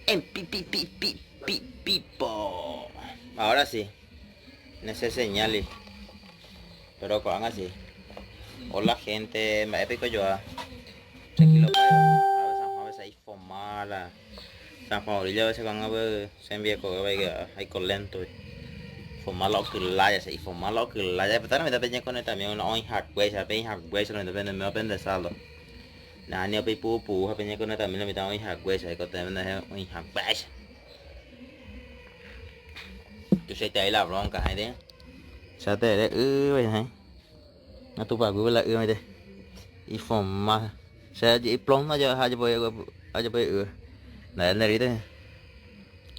en pipo. Ahora sí, en ese señal, pero con así. Hola gente, me épico yo tranquilo pero a veces a veces hay fomala. San Juan Orilla a veces con a ver se envía con hay con lento. Fomala o que laya se fomala o que laya, pero también depende con también una oin hardware, se pen hardware, no depende me depende saldo. Nah, ni opi pu depende con también la mitad oin hardware, se con también oin hardware. Tú se te ahí la bronca, gente. Sao te đấy vậy hả? Nó tụ bà cứ lại mày đây. Y forma. Sẽ chỉ plong nó cho hai cho bây này này đấy.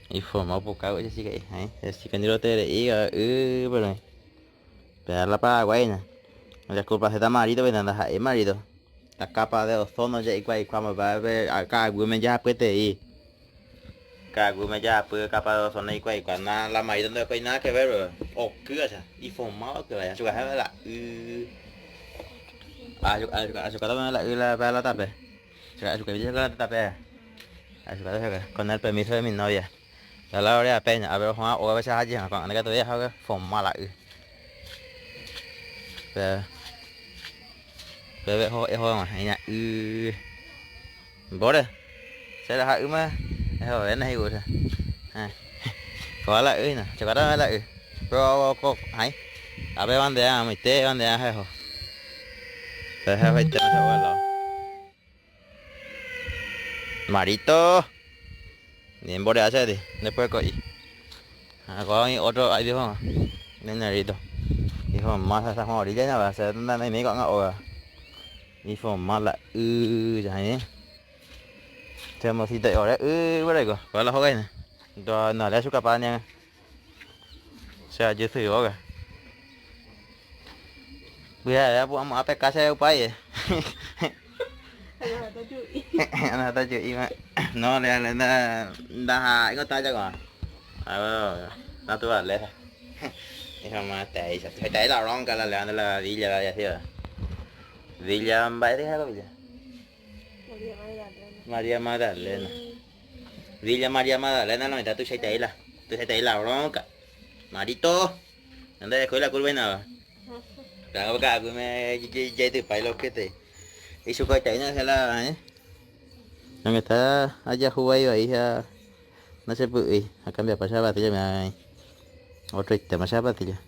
Y forma por cá vậy chứ cái hả? Si cái điều tệ đấy vậy này. Pero la Paraguayna. La culpa se da marido ven anda hay marido. La capa de ozono ya igual cuando va a ver acá güey ya pues te y. Acá güey ya pues capa de ozono igual cuando la marido no hay nada que ver. O qué sea. Y forma que vaya. Su casa la Azucar también la tape. Azucar dice que la tape. Azucar con el permiso de mi novia. Ya la hora de peña. A ver, Juan, o a veces allí, con el que te deja que forma la Pero es joven, ahí na bố đây. Sẽ là hạ mà. Es joven này rồi. Có la nè, cho có đó la Pero có hay. A ver, bandera, mi té, bandera, hay ho. Pero hay té no se vuela. Marito. Ni bố để đi. Después coi. Có otro ahí dijo. Nên nerito. Dijo más hasta como orilla ya va a ser una de mi con ahora. Dijo más la ya ahí. Thế mà thì tại ở đấy bữa đây cơ. Có là ho cái này. Rồi nở ra số cặp nha. Sẽ chưa thử có kìa. Bây giờ bố ông APK sẽ upaya. Ano ta chửi mà. Nó lên đã hai có tay cho còn. Nó tôi là lên. Y không mà tệ phải tệ là ron cả là Villa là thế à. Villa bảy thế hay có Villa. María Magdalena. Villa María Magdalena no está tu sai tệ là. Tu sai tệ là ron cả. Marito. Anda de la curva nào. Cả của mẹ dây từ phải lâu cái gì. Y su coi tệ nó sẽ là ấy. Người ta aja Huawei vậy ha. Nó sẽ bự. Akan biar pasal batu mày. Otro tema siapa tuh ya?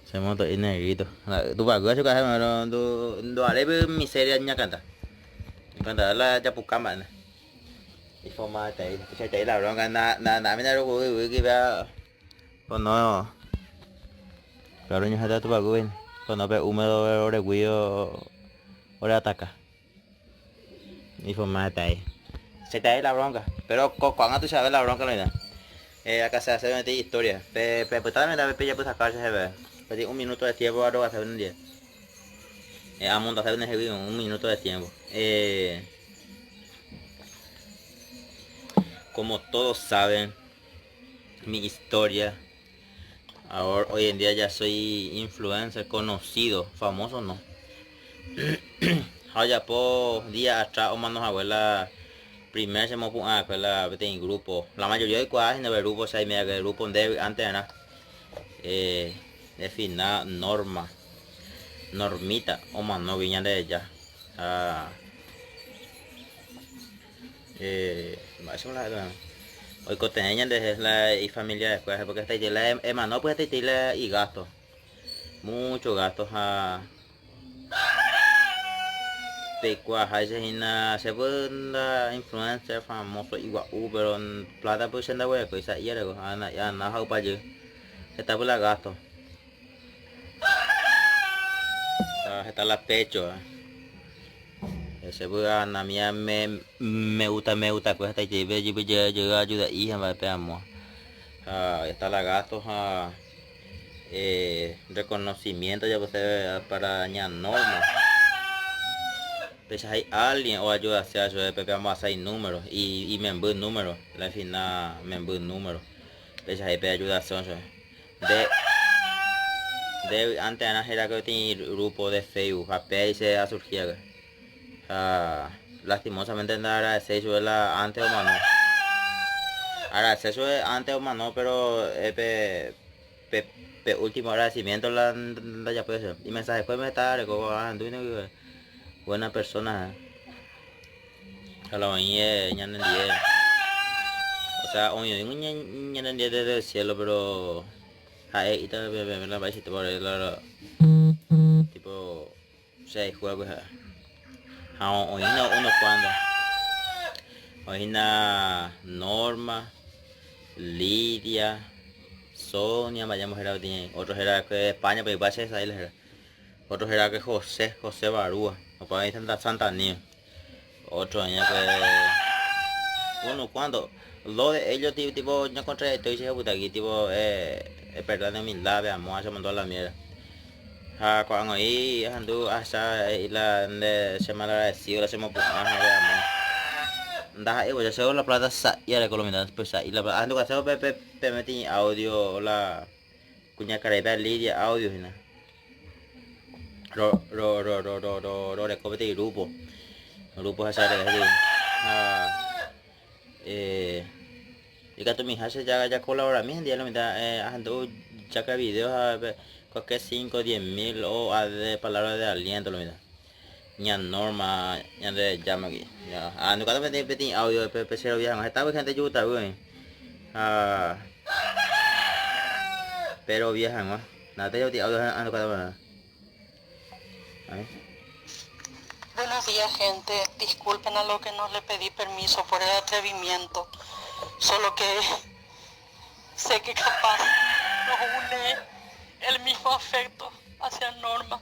Saya mau tuh ini gitu. Nah, tuh bagus juga sama do ada miserianya kan ta. Kan ta là cho bukan bạn. Informa tại saya tại là kan na mina ro cái ba. Con nó. Pero nya ada tuh bagus. Con nó be húmedo ore guio ore ataca. Informa tại. Saya tại la bronca. Pero cuando tú sabes la bronca lo acá se hace una historia. Pues también la ya pues sacarse se ve. Pedí un minuto de tiempo a hacer un día. A montar hacer un ejemplo un minuto de tiempo. Como todos saben, mi historia. Ahora hoy en día ya soy influencer conocido, famoso no. Ya por días atrás o manos abuela. Primero se me puso a la en grupo. La mayoría de cosas en el grupo se me el grupo donde antes era definida norma, normita o más no viñan de ella. Eso la hoy coteñan de la y familia después porque esta y la no pues esta y la y gasto, muchos gastos a de cuaja se puede influencer famoso igual pero plata pues anda güey pues ahí era ana ya na hau pa je está por la gasto está la pecho se puede ana mía me gusta pues está lleve yo ayuda hija va peamos está la gasto reconocimiento ya pues para añadir normas. Pues hay alguien o ayuda a hacer eso de PP vamos a hacer números y me envío números la final me envío números pues hay ayuda a hacer eso de antes era que tenía grupo de Facebook apenas se ha surgido lastimosamente nada de eso la antes o más Ahora, eso es antes o más no, pero pe, último agradecimiento la ya puede ser. Y mensaje después me está recordando buena persona. A la mañana ya no entiende. O sea, hoy ya no entiende desde el cielo, pero y también la paisita por ahí, tipo, se juega pues. Hoy no uno cuando. Hoy na Norma, Lidia, Sonia, vayamos a tiene otros era que de España, pero igual es ahí era. Otros era que José Barúa, o para mí Santa Niña. Otro año que uno cuando lo de ellos tipo yo encontré estoy diciendo puta aquí tipo perdón de humildad de amor se mandó a la mierda. Cuando ahí andu hasta la de se mal agradecido la se me puso de amor. Dah ya se la plata sa ya la Colombia pues y la ando que se pe metí audio la cuña careta Lidia audio hina. Ro recopete grupo esa de y que tu mi hace ya colabora mi día la mitad ando ya que videos a cualquier 5 10 mil o a de palabras de aliento la mitad ña norma ña de llama aquí ya ando cada vez petit audio de PC lo viajan está gente yuta güey pero viajan más nada te yo audio ando cada vez. Buenos días, gente. Disculpen a lo que no le pedí permiso por el atrevimiento. Solo que sé que capaz nos une el mismo afecto hacia Norma.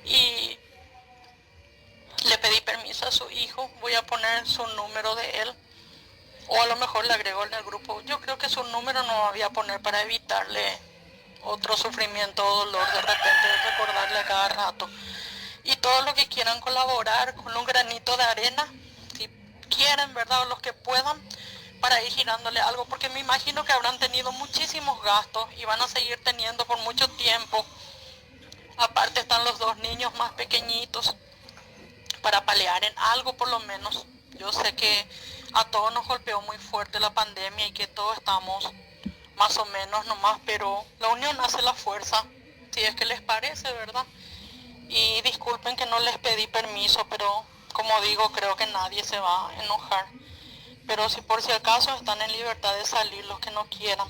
Y le pedí permiso a su hijo. Voy a poner su número de él. O a lo mejor le agrego en el grupo. Yo creo que su número no voy a poner para evitarle otro sufrimiento o dolor de repente, recordarle a cada rato. Y todos los que quieran colaborar con un granito de arena, si quieren, ¿verdad? O los que puedan, para ir girándole algo, porque me imagino que habrán tenido muchísimos gastos y van a seguir teniendo por mucho tiempo. Aparte están los dos niños más pequeñitos, para paliar en algo por lo menos. Yo sé que a todos nos golpeó muy fuerte la pandemia y que todos estamos más o menos nomás, pero la unión hace la fuerza, si es que les parece, ¿verdad? Y disculpen que no les pedí permiso, pero como digo, creo que nadie se va a enojar. Pero si por si acaso están en libertad de salir los que no quieran.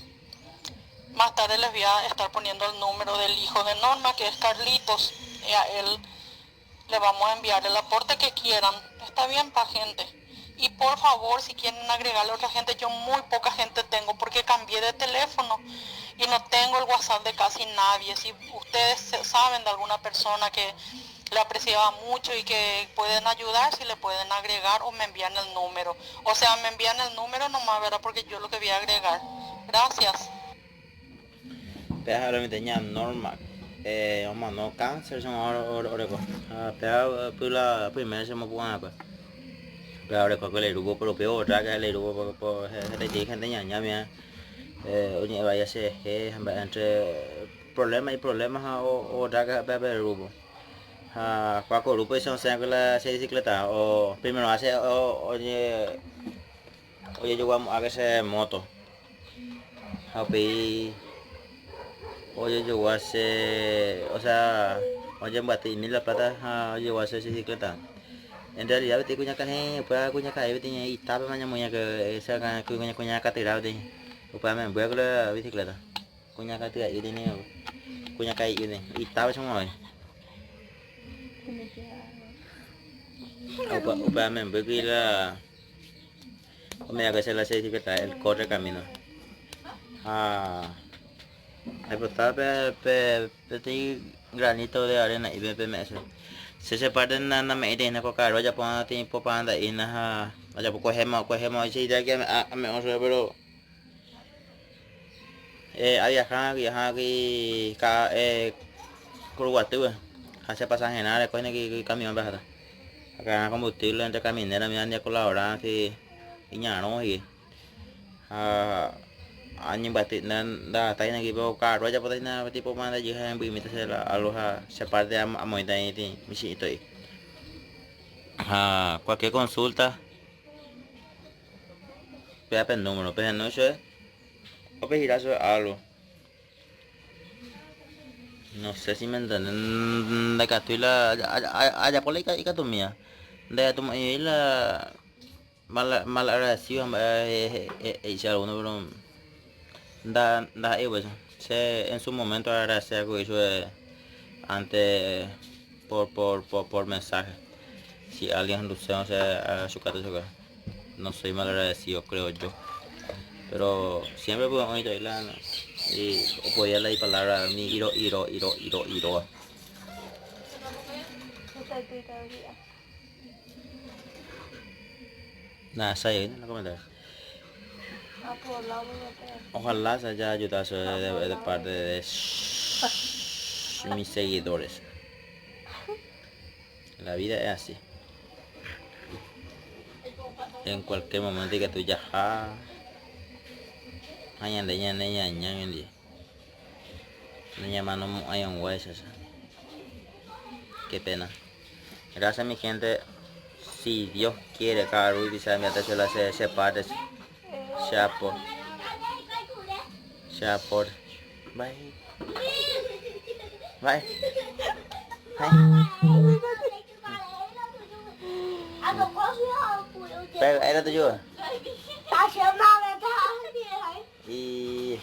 Más tarde les voy a estar poniendo el número del hijo de Norma, que es Carlitos. Y a él le vamos a enviar el aporte que quieran. Está bien, pa' gente. Y por favor, si quieren agregarle a otra gente, yo muy poca gente tengo porque cambié de teléfono y no tengo el WhatsApp de casi nadie. Si ustedes saben de alguna persona que le apreciaba mucho y que pueden ayudar, si le pueden agregar o me envían el número. O sea, me envían el número nomás, ¿verdad? Porque yo lo que voy a agregar. Gracias. Pero me tenía normal oma no cáncer son ahora pero la primera se me pone pues pero ahora con el grupo pero peor otra que el grupo por gente gente ñaña mía oye vaya se entre problemas y problemas o otra que el grupo qua grupo y son que la bicicleta o primero hace oye yo vamos a que se moto happy oye llegó a hacer, o sea, oye, batir mil la plata, llegó a hacer bicicleta. En realidad, vete cuña caje, pues cuña caje, vete y estaba mañana que esa cuña catedral de, pues me voy a la bicicleta. Cuña catedral y tenía, cuña calle y estaba chamo hoy. Pues me voy a la, me que se la bicicleta, el corre camino. Pues estaba granito de arena y me se parte na me ide ko karo ya pon tiempo para andar y na ya cogemos y ya que me oso pero viajar aquí curvatuba hace pasaje nada coge que camión baja acá combustible entre caminera me han colaborar que iñano y anh bati nan da tay na gibo karo ya pati na tipo mana jiha yang bimita se la aloha se parte a moy tay ti misi ito cualquier consulta Pega el número, pero no eso es. O pedir eso es algo. No sé si me entienden. De acá estoy la. Allá por la icatomía. De tu y la. Mal agradecido. Hice alguno, pero. Da, pues. Se en su momento agradecer algo que hizo antes por mensaje. Si alguien luce, no sé, a su caso, no soy mal agradecido, creo yo. Pero siempre puedo oír la y podía leer palabras ni iro. Nada, sai no comentar. Ojalá se haya ayudado de parte de mis seguidores. La vida es así. En cualquier momento que tú ya hay leña mano hay un hueso. Qué pena. Gracias mi gente. Si Dios quiere, cada Ruiz dice mi atención se parte. Chapor. Bye. Bye. Pero era tuyo. Y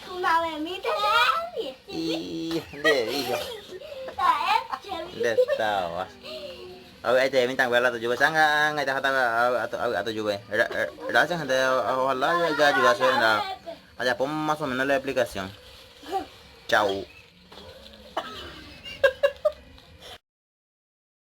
de hijo. De estaba. Oke, mình tặng về là tụi sáng ngày ta tụi gracias gente, ojalá ya juga suena. Allá pon más o menos la explicación. Chao.